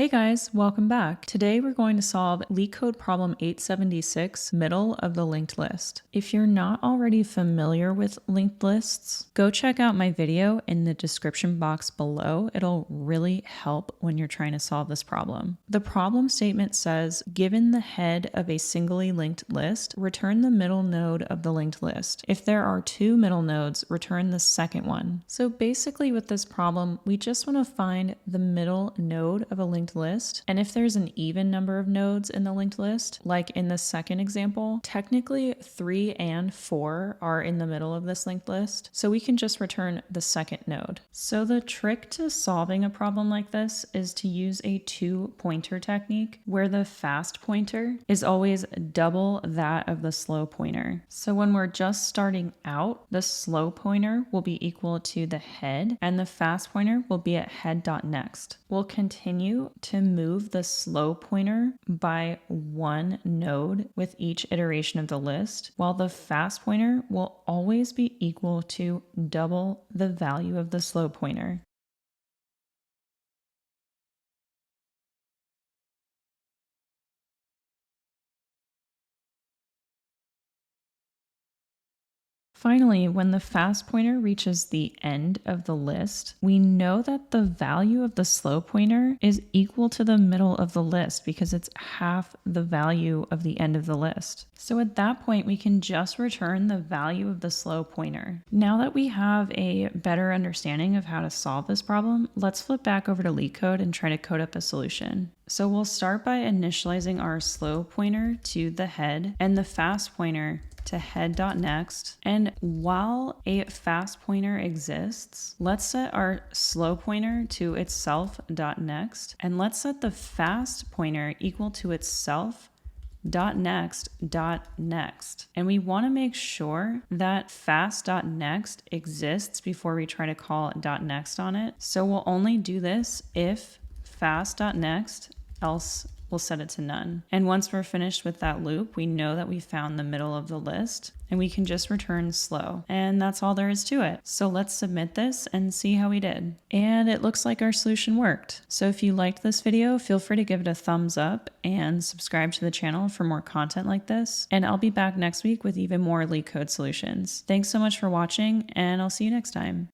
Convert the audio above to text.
Hey guys, welcome back. Today we're going to solve Leetcode Problem 876, middle of the linked list. If you're not already familiar with linked lists, go check out my video in the description box below. It'll really help when you're trying to solve this problem. The problem statement says, given the head of a singly linked list, return the middle node of the linked list. If there are two middle nodes, return the second one. So basically with this problem, we just want to find the middle node of a linked list. And if there's an even number of nodes in the linked list, like in the second example, technically 3 and 4 are in the middle of this linked list. So we can just return the second node. So the trick to solving a problem like this is to use a two-pointer technique where the fast pointer is always double that of the slow pointer. So when we're just starting out, the slow pointer will be equal to the head and the fast pointer will be at head.next. We'll continue to move the slow pointer by one node with each iteration of the list, while the fast pointer will always be equal to double the value of the slow pointer. Finally, when the fast pointer reaches the end of the list, we know that the value of the slow pointer is equal to the middle of the list because it's half the value of the end of the list. So at that point, we can just return the value of the slow pointer. Now that we have a better understanding of how to solve this problem, let's flip back over to Leetcode and try to code up a solution. So we'll start by initializing our slow pointer to the head and the fast pointer to head.next. And while a fast pointer exists, let's set our slow pointer to itself.next, and let's set the fast pointer equal to itself .next. And we want to make sure that fast.next exists before we try to call .next on it. So we'll only do this if fast.next, else we'll set it to none. And once we're finished with that loop, we know that we found the middle of the list and we can just return slow. And that's all there is to it. So let's submit this and see how we did. And it looks like our solution worked. So if you liked this video, feel free to give it a thumbs up and subscribe to the channel for more content like this. And I'll be back next week with even more Leetcode solutions. Thanks so much for watching, and I'll see you next time.